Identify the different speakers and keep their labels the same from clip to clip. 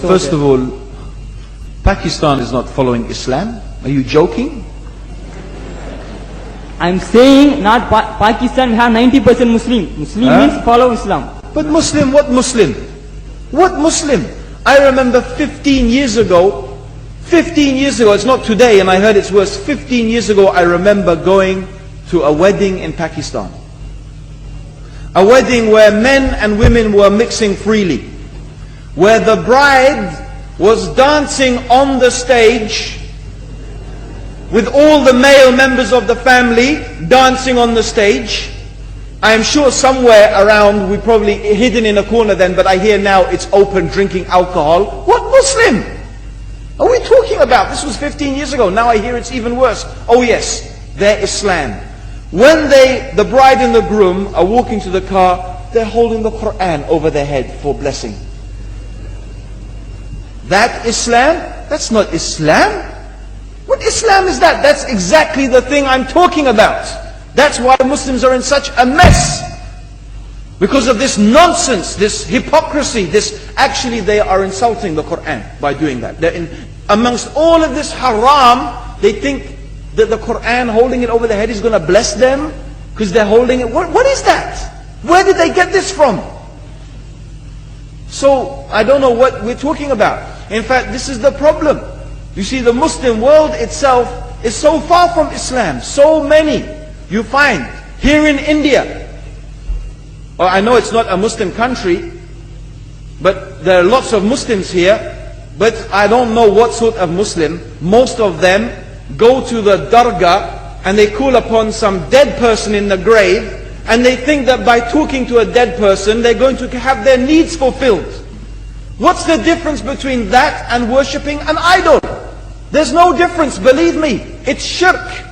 Speaker 1: First of all, Pakistan is not following Islam. Are you joking?
Speaker 2: I'm saying not Pakistan, we have 90% Muslim. Muslim means follow Islam.
Speaker 1: But Muslim, what Muslim? What Muslim? I remember 15 years ago, it's not today and I heard it's worse, 15 years ago I remember going to a wedding in Pakistan. A wedding where men and women were mixing freely. Where the bride was dancing on the stage with all the male members of the family dancing on the stage. I am sure somewhere around, we probably hidden in a corner then, but I hear now it's open, drinking alcohol. What Muslim are we talking about? This was 15 years ago. Now I hear it's even worse. Oh yes, they're Islam. When the bride and the groom are walking to the car, they're holding the Quran over their head for blessing. That Islam? That's not Islam. What Islam is that? That's exactly the thing I'm talking about. That's why Muslims are in such a mess. Because of this nonsense, this hypocrisy, actually they are insulting the Quran by doing that. Amongst all of this haram, they think that the Quran, holding it over their head, is going to bless them because they're holding it. What is that? Where did they get this from? So, I don't know what we're talking about. In fact, this is the problem. You see, the Muslim world itself is so far from Islam. So many you find here in India. Well, I know it's not a Muslim country, but there are lots of Muslims here. But I don't know what sort of Muslim. Most of them go to the dargah and they call upon some dead person in the grave, and they think that by talking to a dead person, they're going to have their needs fulfilled. What's the difference between that and worshipping an idol? There's no difference, believe me. It's shirk.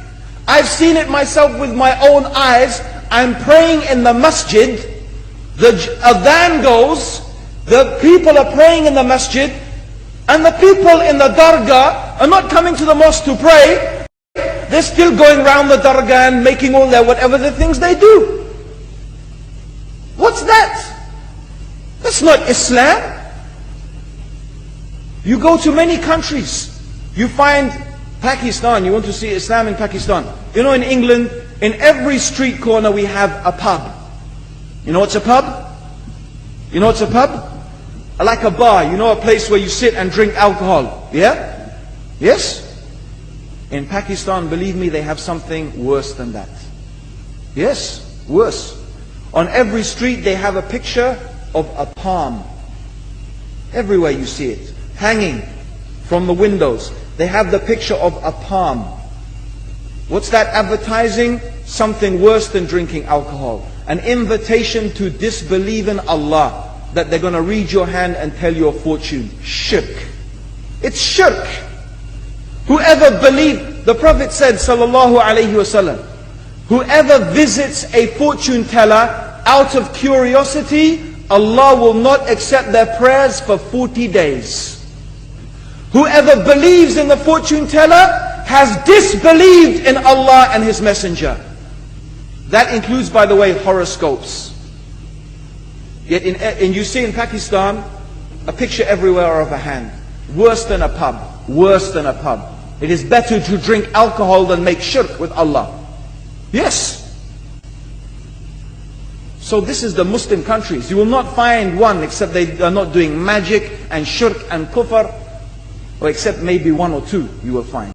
Speaker 1: I've seen it myself with my own eyes. I'm praying in the masjid. The adhan goes. The people are praying in the masjid. And the people in the dargah are not coming to the mosque to pray. They're still going around the dargah and making all their whatever the things they do. What's that? That's not Islam. You go to many countries. You find Pakistan, you want to see Islam in Pakistan. You know, in England, in every street corner we have a pub. You know what's a pub? You know what's a pub? Like a bar, you know, a place where you sit and drink alcohol. Yeah? Yes? In Pakistan, believe me, they have something worse than that. Yes, worse. On every street they have a picture of a palm. Everywhere you see it, hanging from the windows. They have the picture of a palm. What's that advertising? Something worse than drinking alcohol. An invitation to disbelieve in Allah. That they're going to read your hand and tell your fortune. Shirk. It's shirk. Whoever believes, the Prophet said, sallallahu alayhi wasallam, whoever visits a fortune teller out of curiosity, Allah will not accept their prayers for 40 days. Whoever believes in the fortune teller has disbelieved in Allah and His Messenger. That includes, by the way, horoscopes. Yet and you see in Pakistan, a picture everywhere of a hand. Worse than a pub. Worse than a pub. It is better to drink alcohol than make shirk with Allah. Yes. So this is the Muslim countries. You will not find one except they are not doing magic and shirk and kufr, or except maybe one or two you will find.